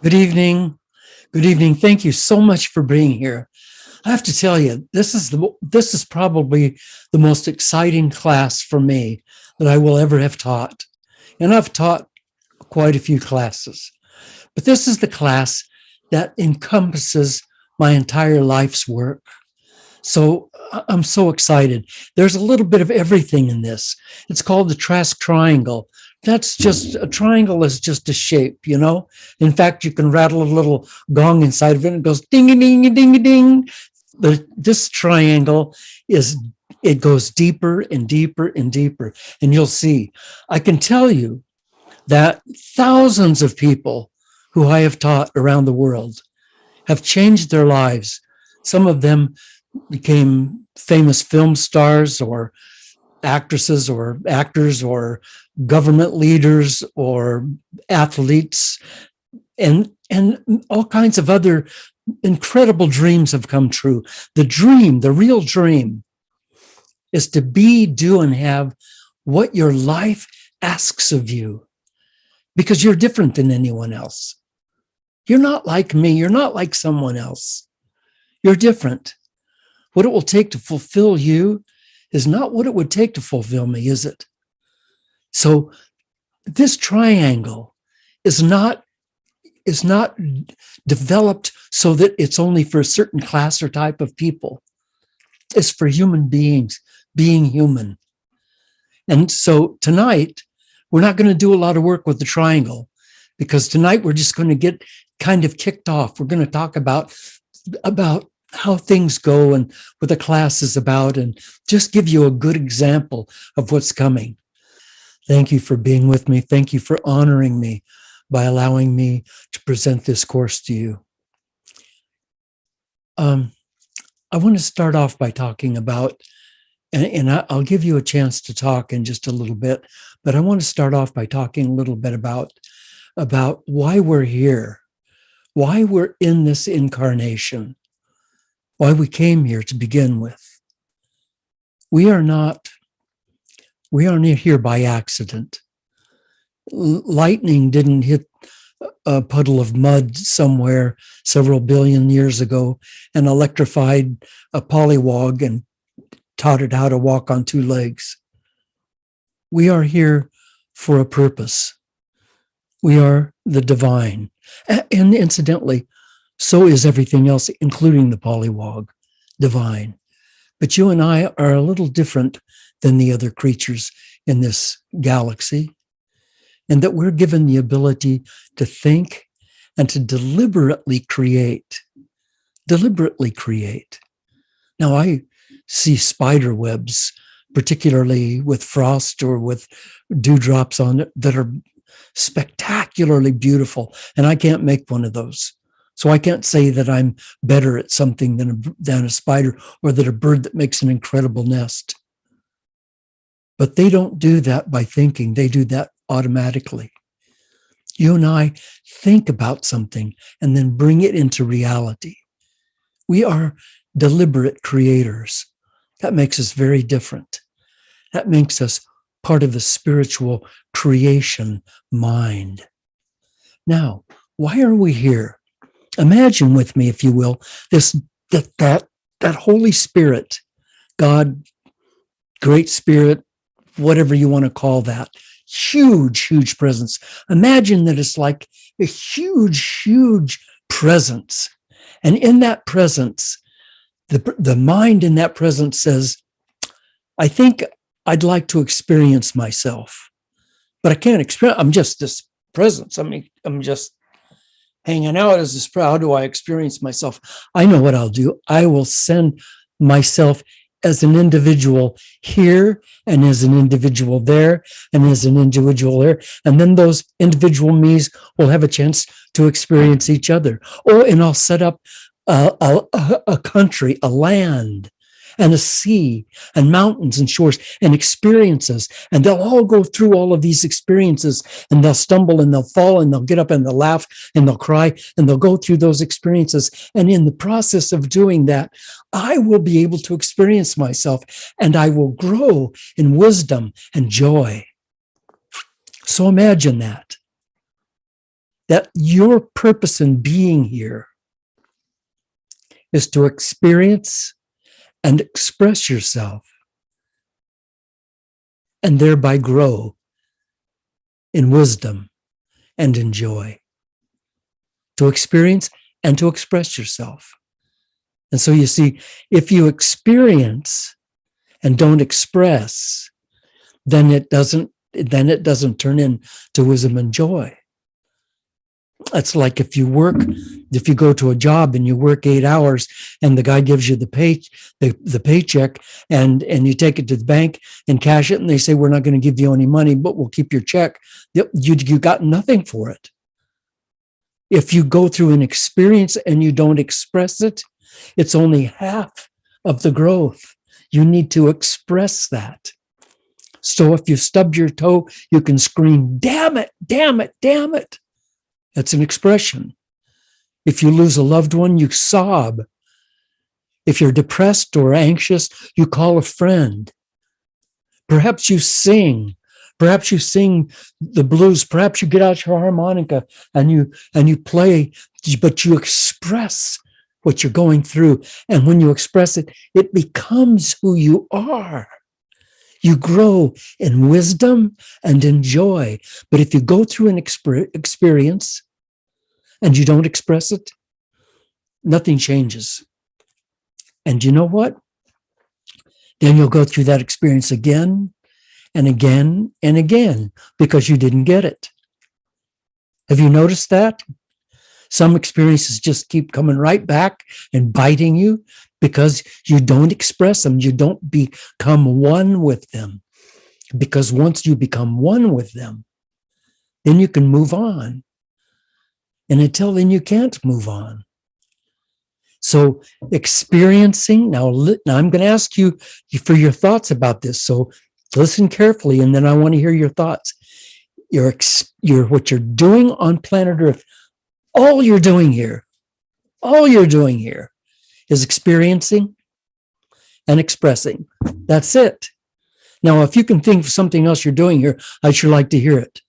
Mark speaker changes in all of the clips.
Speaker 1: Good evening. Good evening. Thank you so much for being here. I have to tell you, this is probably the most exciting class for me that I will ever have taught. And I've taught quite a few classes, but this is the class that encompasses my entire life's work. So I'm so excited. There's a little bit of everything in this. It's called the Trask Triangle. That's just a triangle is just a shape, you know. In fact, you can rattle a little gong inside of it and it goes ding a ding a ding a ding. But this triangle is it goes deeper and deeper and deeper. And you'll see. I can tell you that thousands of people who I have taught around the world have changed their lives. Some of them became famous film stars or actresses or actors or government leaders or athletes and all kinds of other incredible dreams have come true. The real dream is to be, do, and have what your life asks of you because you're different than anyone else. You're not like me. You're not like someone else. You're different. What it will take to fulfill you is not what it would take to fulfill me, is it? So this triangle is not developed so that it's only for a certain class or type of people. It's for human beings being human. And so tonight, we're not going to do a lot of work with the triangle because tonight we're just going to get kind of kicked off. We're going to talk about how things go and what the class is about and just give you a good example of what's coming. Thank you for being with me. Thank you for honoring me by allowing me to present this course to you. I want to start off by talking about, and I'll give you a chance to talk in just a little bit, but I want to start off by talking a little bit about why we're here, why we're in this incarnation, why we came here to begin with. We aren't here by accident. Lightning didn't hit a puddle of mud somewhere several billion years ago and electrified a pollywog and taught it how to walk on two legs. We are here for a purpose. We are the divine. And incidentally, so is everything else, including the pollywog, divine. But you and I are a little different than the other creatures in this galaxy, and that we're given the ability to think and to deliberately create. Deliberately create. Now, I see spider webs, particularly with frost or with dewdrops on it, that are spectacularly beautiful, and I can't make one of those. So I can't say that I'm better at something than a spider or that a bird that makes an incredible nest. But they don't do that by thinking. They do that automatically. You and I think about something and then bring it into reality. We are deliberate creators. That makes us very different. That makes us part of the spiritual creation mind. Now, why are we here? Imagine with me, if you will, that Holy Spirit, God, Great Spirit, whatever you want to call that, huge presence. Imagine that it's like a huge presence. And in that presence, the mind in that presence says, I think I'd like to experience myself, but I can't experience, I'm just this presence. I mean, I'm just hanging out as this, how do I experience myself? I know what I'll do. I will send myself as an individual here and as an individual there and as an individual there. And then those individual me's will have a chance to experience each other. Oh, and I'll set up a country, a land, and a sea and mountains and shores and experiences. And they'll all go through all of these experiences and they'll stumble and they'll fall and they'll get up and they'll laugh and they'll cry and they'll go through those experiences. And in the process of doing that, I will be able to experience myself and I will grow in wisdom and joy. So imagine that. that your purpose in being here is to experience and express yourself and thereby grow in wisdom and in joy. To experience and to express yourself. And so you see, if you experience and don't express, then it doesn't turn into wisdom and joy. It's like if you go to a job and you work 8 hours and the guy gives you the paycheck and you take it to the bank and cash it and they say, we're not going to give you any money, but we'll keep your check. You got nothing for it. If you go through an experience and you don't express it, it's only half of the growth. You need to express that. So if you stub your toe, you can scream, damn it, damn it, damn it. That's an expression. If you lose a loved one, you sob. If you're depressed or anxious, you call a friend. Perhaps you sing. Perhaps you sing the blues. Perhaps you get out your harmonica and you play, but you express what you're going through. And when you express it, it becomes who you are. You grow in wisdom and in joy. But if you go through an experience and you don't express it, nothing changes. And you know what? Then you'll go through that experience again and again and again because you didn't get it. Have you noticed that? Some experiences just keep coming right back and biting you because you don't express them. You don't become one with them. Because once you become one with them, then you can move on. And until then, you can't move on. So experiencing, now I'm going to ask you for your thoughts about this. So listen carefully, and then I want to hear your thoughts. What you're doing on planet Earth, all you're doing here is experiencing and expressing. That's it. Now, if you can think of something else you're doing here, I'd sure like to hear it.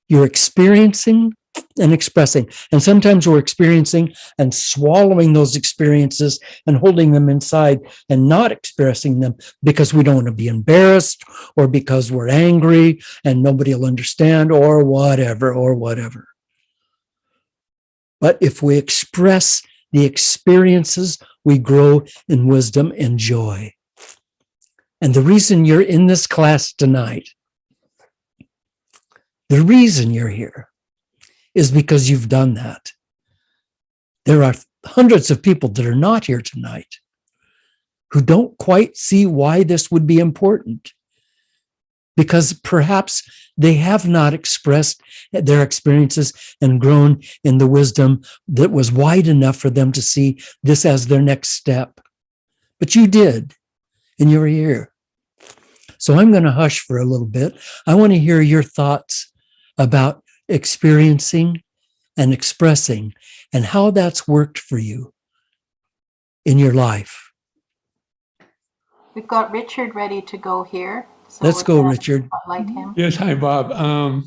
Speaker 1: You're experiencing and expressing. And sometimes we're experiencing and swallowing those experiences and holding them inside and not expressing them because we don't want to be embarrassed or because we're angry and nobody will understand or whatever. But if we express the experiences, we grow in wisdom and joy. And the reason you're in this class tonight, the reason you're here is because you've done that. There are hundreds of people that are not here tonight who don't quite see why this would be important. Because perhaps they have not expressed their experiences and grown in the wisdom that was wide enough for them to see this as their next step. But you did, and you're here. So I'm going to hush for a little bit. I want to hear your thoughts about experiencing and expressing and how that's worked for you in your life.
Speaker 2: We've got Richard ready to go here. So
Speaker 1: let's go, Richard.
Speaker 2: Spotlight him.
Speaker 3: Yes, hi, Bob.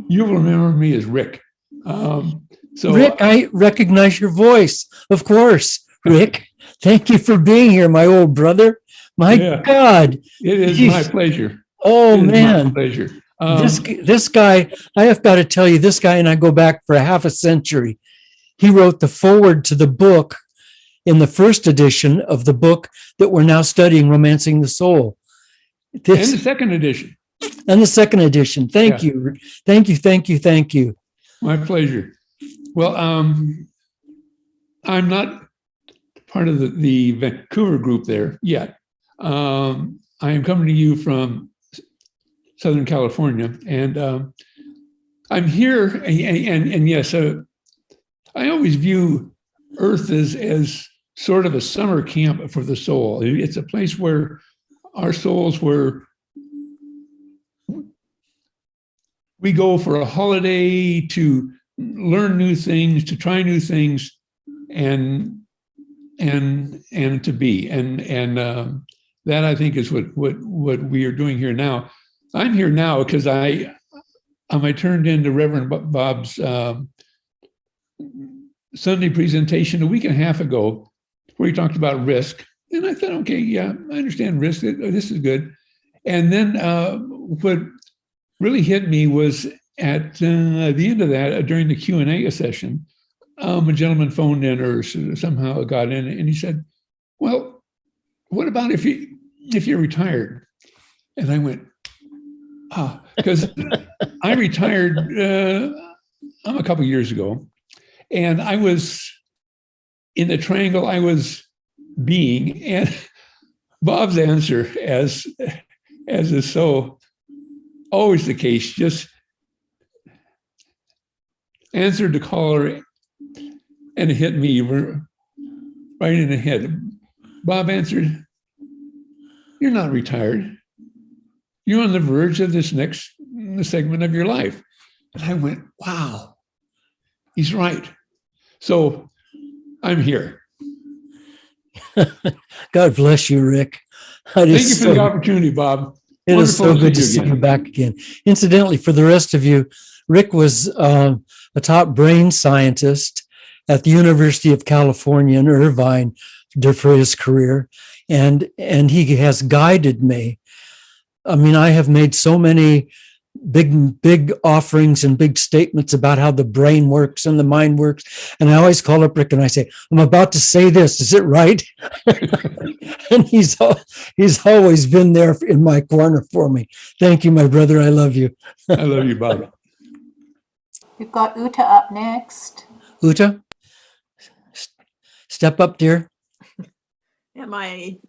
Speaker 3: You'll remember me as Rick.
Speaker 1: Rick, I recognize your voice. Of course, Rick. Thank you for being here, my old brother. My God.
Speaker 3: It is my pleasure.
Speaker 1: Oh, man.
Speaker 3: My pleasure.
Speaker 1: This guy, I have got to tell you, this guy and I go back for half a century. He wrote the foreword to the book in the first edition of the book that we're now studying, Romancing the Soul.
Speaker 3: And the second edition.
Speaker 1: And the second edition. Thank you. Thank you.
Speaker 3: My pleasure. Well, I'm not part of the Vancouver group there yet. I am coming to you from Southern California, and I'm here, and yes, I always view Earth as sort of a summer camp for the soul. It's a place where our souls we go for a holiday to learn new things, to try new things, and to be, and that I think is what we are doing here now. I'm here now because I I turned into Reverend Bob's Sunday presentation a week and a half ago, where he talked about risk. And I thought, okay, yeah, I understand risk. This is good. And then what really hit me was at the end of that, during the Q&A session, a gentleman phoned in or somehow got in, and he said, well, what about if you're retired? And I went, because I retired a couple years ago, and I was in the triangle I was being, and Bob's answer, as is so always the case, just answered the caller, and it hit me right in the head. Bob answered, "You're not retired. You're on the verge of this next segment of your life." And I went, wow, he's right. So I'm here.
Speaker 1: God bless you, Rick.
Speaker 3: Thank you for the opportunity, Bob.
Speaker 1: It is so good to see you back again. Incidentally, for the rest of you, Rick was a top brain scientist at the University of California in Irvine for his career, and he has guided me. I mean, I have made so many big offerings and big statements about how the brain works and the mind works. And I always call up Rick and I say, I'm about to say this. Is it right? And he's always been there in my corner for me. Thank you, my brother. I love you.
Speaker 3: I love you, Bob.
Speaker 2: We've got Uta up next.
Speaker 1: Uta, step up, dear.
Speaker 4: Am I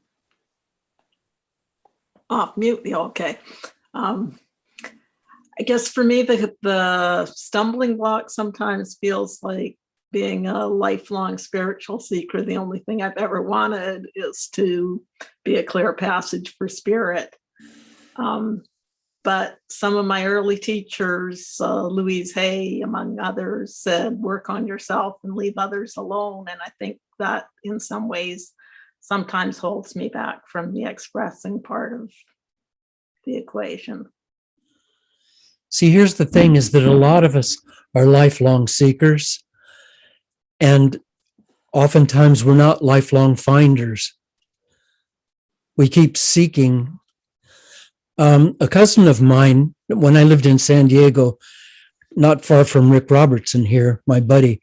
Speaker 4: off mute? Yeah, okay. I guess for me, the stumbling block sometimes feels like being a lifelong spiritual seeker. The only thing I've ever wanted is to be a clear passage for spirit. But some of my early teachers, Louise Hay, among others, said, work on yourself and leave others alone. And I think that in some ways sometimes holds me back from the expressing part of the equation.
Speaker 1: See, here's the thing is that a lot of us are lifelong seekers, and oftentimes we're not lifelong finders. We keep seeking. A cousin of mine, when I lived in San Diego, not far from Rick Robertson here, my buddy,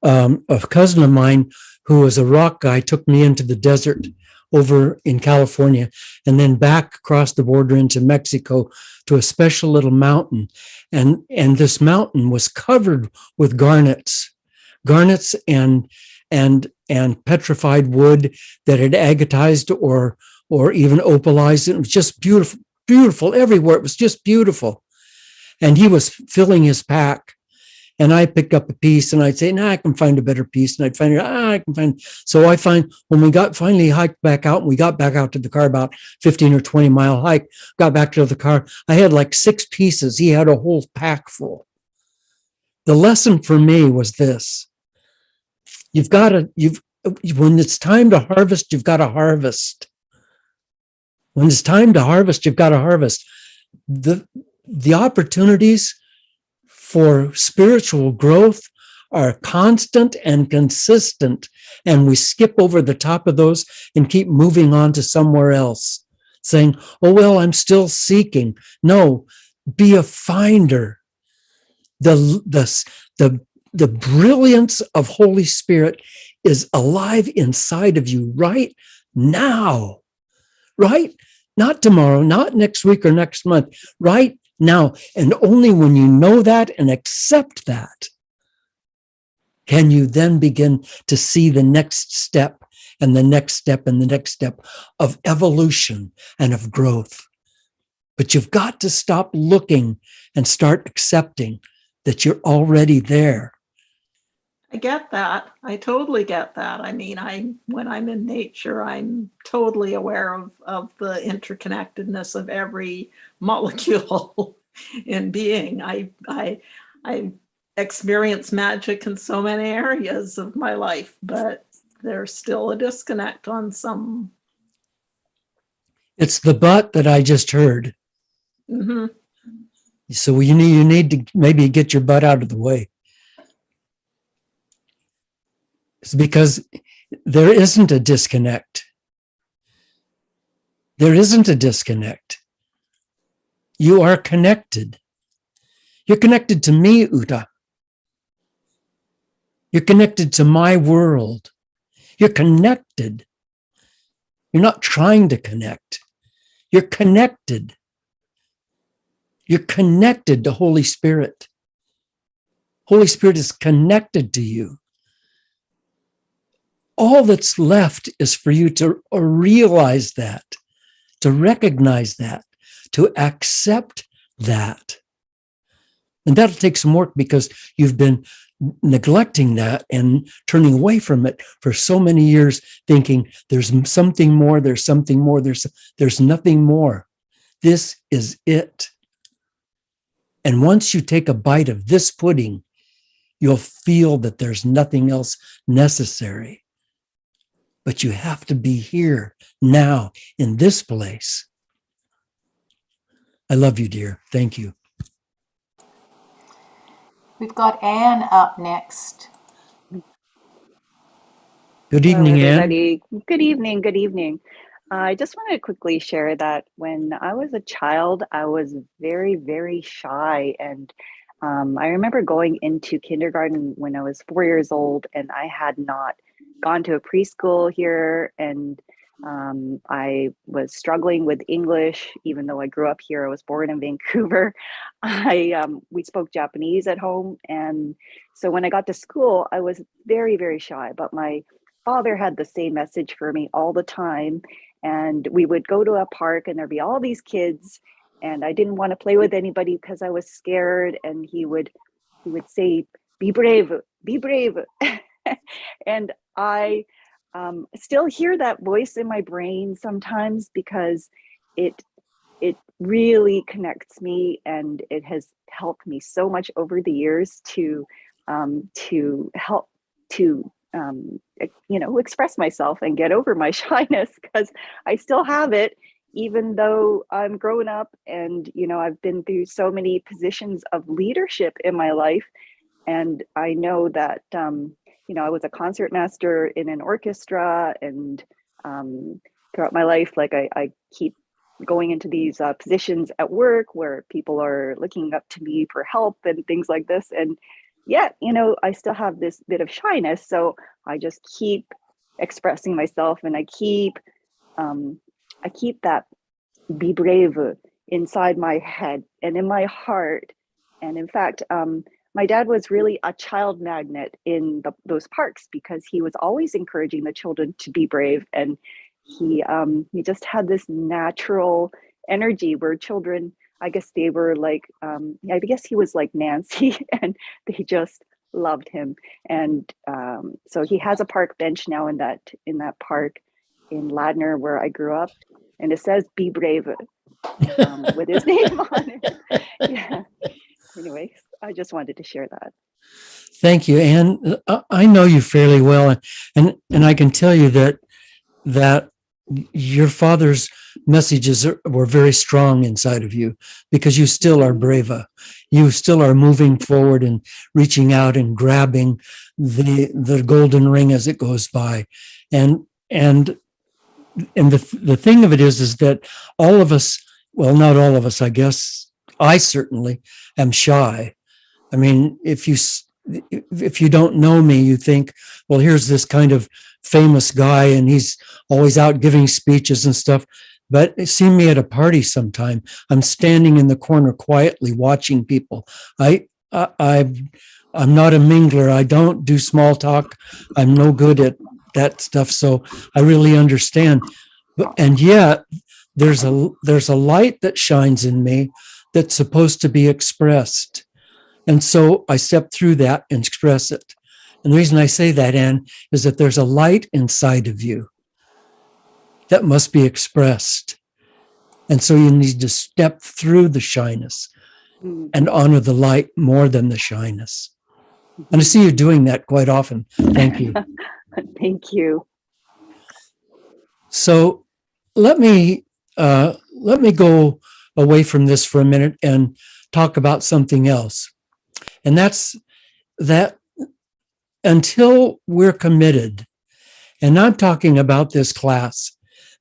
Speaker 1: a cousin of mine who was a rock guy took me into the desert over in California and then back across the border into Mexico to a special little mountain. And this mountain was covered with garnets and petrified wood that had agatized or even opalized. It was just beautiful everywhere. It was just beautiful. And he was filling his pack. And I picked up a piece and I'd say, I can find a better piece. And I'd find it, I can find. So I find when we finally hiked back out, and we got back out to the car, about 15 or 20 mile hike, got back to the car, I had like 6 pieces. He had a whole pack full. The lesson for me was this. When it's time to harvest, you've got to harvest. When it's time to harvest, you've got to harvest. The opportunities for spiritual growth are constant and consistent, and we skip over the top of those and keep moving on to somewhere else, saying, oh, well, I'm still seeking. No, be a finder. The brilliance of Holy Spirit is alive inside of you right now, right? Not tomorrow, not next week or next month, right now. And only when you know that and accept that, can you then begin to see the next step and the next step and the next step of evolution and of growth. But you've got to stop looking and start accepting that you're already there.
Speaker 4: I get that. I totally get that. I mean, when I'm in nature, I'm totally aware of the interconnectedness of every molecule in being. I experience magic in so many areas of my life, but there's still a disconnect on some.
Speaker 1: It's the but that I just heard.
Speaker 4: Mm-hmm.
Speaker 1: So you need to maybe get your butt out of the way. It's because there isn't a disconnect. There isn't a disconnect. You are connected. You're connected to me, Uta. You're connected to my world. You're connected. You're not trying to connect. You're connected. You're connected to Holy Spirit. Holy Spirit is connected to you. All that's left is for you to realize that, to recognize that, to accept that. And that'll take some work because you've been neglecting that and turning away from it for so many years, thinking there's something more, there's something more, there's nothing more. This is it. And once you take a bite of this pudding, you'll feel that there's nothing else necessary. But you have to be here now in this place. I love you, dear. Thank you.
Speaker 2: We've got Anne up next.
Speaker 1: Good
Speaker 5: Hello,
Speaker 1: evening, Anne.
Speaker 5: everybody. Good evening. Good evening. I just wanted to quickly share that when I was a child, I was very, very shy. And I remember going into kindergarten when I was 4 years old, and I had not gone to a preschool here. And I was struggling with English, even though I grew up here. I was born in Vancouver. We spoke Japanese at home. And so when I got to school, I was very, very shy. But my father had the same message for me all the time. And we would go to a park and there'd be all these kids. And I didn't want to play with anybody because I was scared. And he would say, be brave, be brave. And I still hear that voice in my brain sometimes because it really connects me, and it has helped me so much over the years to help to express myself and get over my shyness, because I still have it, even though I'm grown up and I've been through so many positions of leadership in my life. And I know that I was a concert master in an orchestra, and throughout my life, like I keep going into these positions at work where people are looking up to me for help and things like this. And yet, I still have this bit of shyness. So I just keep expressing myself, and I keep that be brave inside my head and in my heart. And in fact, my dad was really a child magnet in those parks because he was always encouraging the children to be brave. And he just had this natural energy where children, I guess they were like, I guess he was like Nancy, and they just loved him. And so he has a park bench now in that park in Ladner where I grew up, and it says "Be brave" with his name on it. Yeah. Anyways, I just wanted to share that.
Speaker 1: Thank you, Anne. I know you fairly well, and I can tell you that your father's messages were very strong inside of you, because you still are brava. You still are moving forward and reaching out and grabbing the golden ring as it goes by. And the thing of it is that all of us, well, not all of us, I guess, I certainly am shy. I mean, if you don't know me, you think, well, here's this kind of famous guy and he's always out giving speeches and stuff. But see me at a party sometime, I'm standing in the corner quietly watching people. I'm not a mingler. I don't do small talk. I'm no good at that stuff. So I really understand. And yet there's a light that shines in me that's supposed to be expressed. And so I step through that and express it. And the reason I say that, Anne, is that there's a light inside of you that must be expressed. And so you need to step through the shyness and honor the light more than the shyness. And I see you doing that quite often. Thank you.
Speaker 5: Thank you.
Speaker 1: So let me go away from this for a minute and talk about something else. And that's that until we're committed, and I'm talking about this class,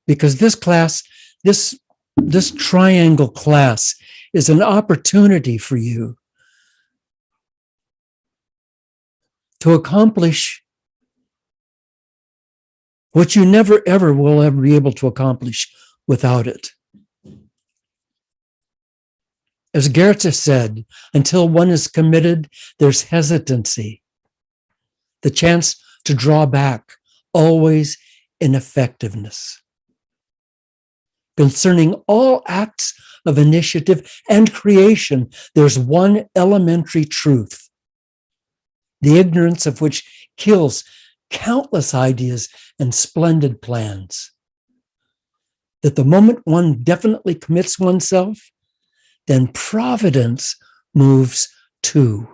Speaker 1: because this class, this triangle class is an opportunity for you to accomplish what you never ever will ever be able to accomplish without it. As Goethe said, until one is committed, there's hesitancy, the chance to draw back, always ineffectiveness. Concerning all acts of initiative and creation, there's one elementary truth, the ignorance of which kills countless ideas and splendid plans. That the moment one definitely commits oneself, then providence moves too.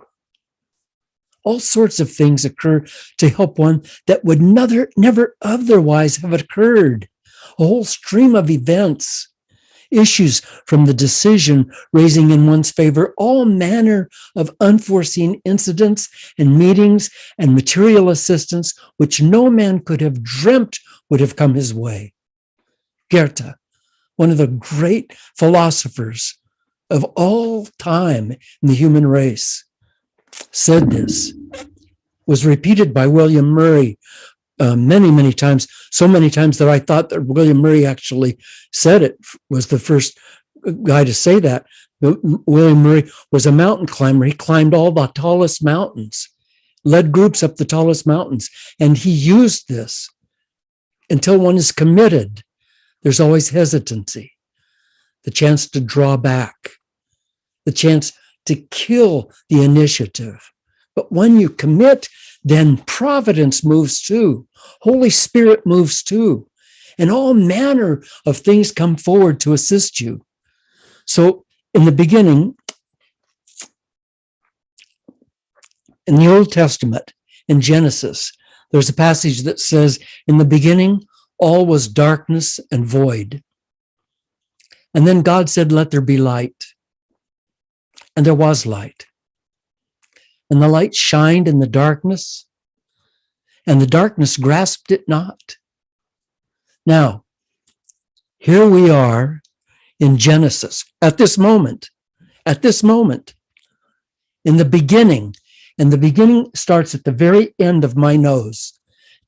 Speaker 1: All sorts of things occur to help one that would never otherwise have occurred. A whole stream of events, issues from the decision raising in one's favor, all manner of unforeseen incidents and meetings and material assistance which no man could have dreamt would have come his way. Goethe, one of the great philosophers of all time in the human race, said this, was repeated by William Murray many, many times, so many times that I thought that William Murray actually said it, was the first guy to say that. William Murray was a mountain climber. He climbed all the tallest mountains, led groups up the tallest mountains, and he used this. Until one is committed, there's always hesitancy, the chance to draw back, the chance to kill the initiative. But when you commit, then providence moves too. Holy Spirit moves too. And all manner of things come forward to assist you. So in the beginning, in the Old Testament, in Genesis, there's a passage that says, in the beginning, all was darkness and void. And then God said, let there be light. And there was light. And the light shined in the darkness, and the darkness grasped it not. Now, here we are in Genesis at this moment, in the beginning. And the beginning starts at the very end of my nose,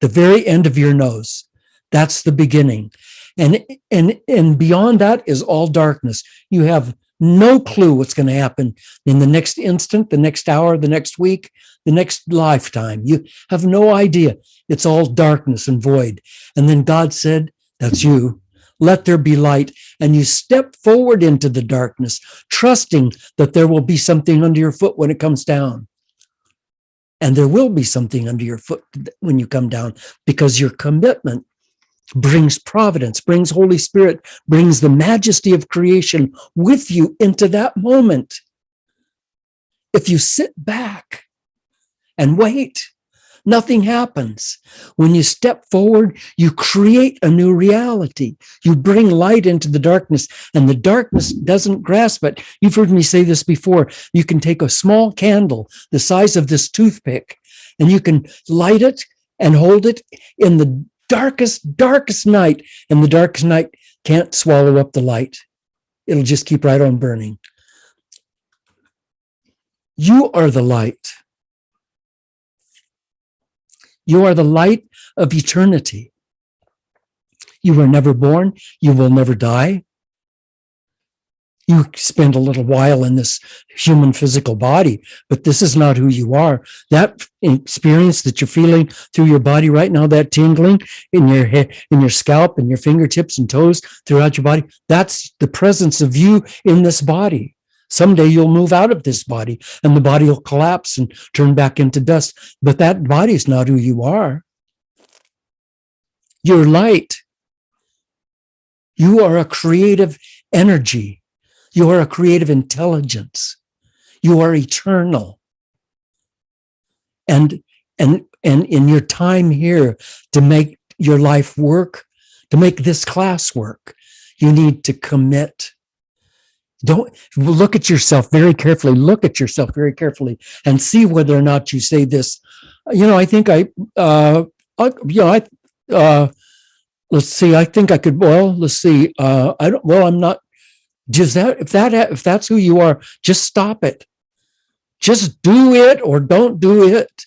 Speaker 1: the very end of your nose. That's the beginning. And beyond that is all darkness. You have no clue what's going to happen in the next instant, the next hour, the next week, the next lifetime. You have no idea. It's all darkness and void. And then God said, that's you. Let there be light. And you step forward into the darkness, trusting that there will be something under your foot when it comes down. And there will be something under your foot when you come down, because your commitment brings providence, brings Holy Spirit, brings the majesty of creation with you into that moment. If you sit back and wait, nothing happens. When you step forward, you create a new reality. You bring light into the darkness, and the darkness doesn't grasp it. You've heard me say this before. You can take a small candle the size of this toothpick, and you can light it and hold it in the darkest night, and the darkest night can't swallow up the light. It'll just keep right on burning. You are the light. You are the light of eternity. You were never born. You will never die. You spend a little while in this human physical body, but this is not who you are. That experience that you're feeling through your body right now, that tingling in your head, in your scalp, and your fingertips and toes throughout your body, that's the presence of you in this body. Someday you'll move out of this body, and the body will collapse and turn back into dust. But that body is not who you are. You're light. You are a creative energy. You are a creative intelligence. You are eternal. And in your time here to make your life work, to make this class work, you need to commit. Don't look at yourself very carefully. Look at yourself very carefully and see whether or not you say this. I think let's see. I think I could. Well, let's see. I don't. Well, I'm not. Does that if that's who you are, just stop it. Just do it or don't do it.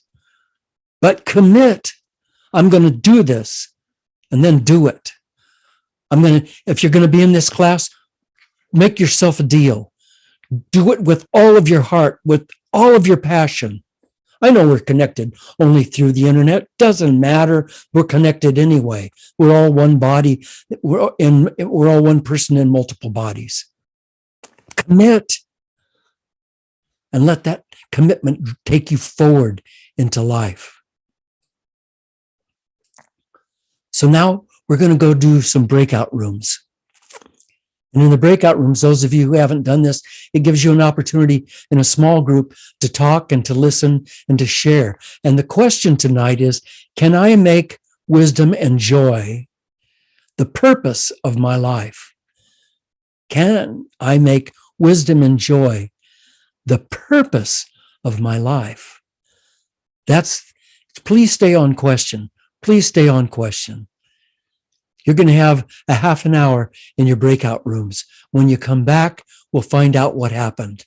Speaker 1: But commit. I'm going to do this, and then do it. If you're going to be in this class, make yourself a deal. Do it with all of your heart, with all of your passion. I know we're connected only through the internet. Doesn't matter. We're connected anyway. We're all one body. We're all one person in multiple bodies. Commit. And let that commitment take you forward into life. So now we're going to go do some breakout rooms. And in the breakout rooms, those of you who haven't done this, it gives you an opportunity in a small group to talk and to listen and to share. And the question tonight is, can I make wisdom and joy the purpose of my life? Can I make wisdom and joy the purpose of my life? Please stay on question. Please stay on question. You're going to have a half an hour in your breakout rooms. When you come back, we'll find out what happened.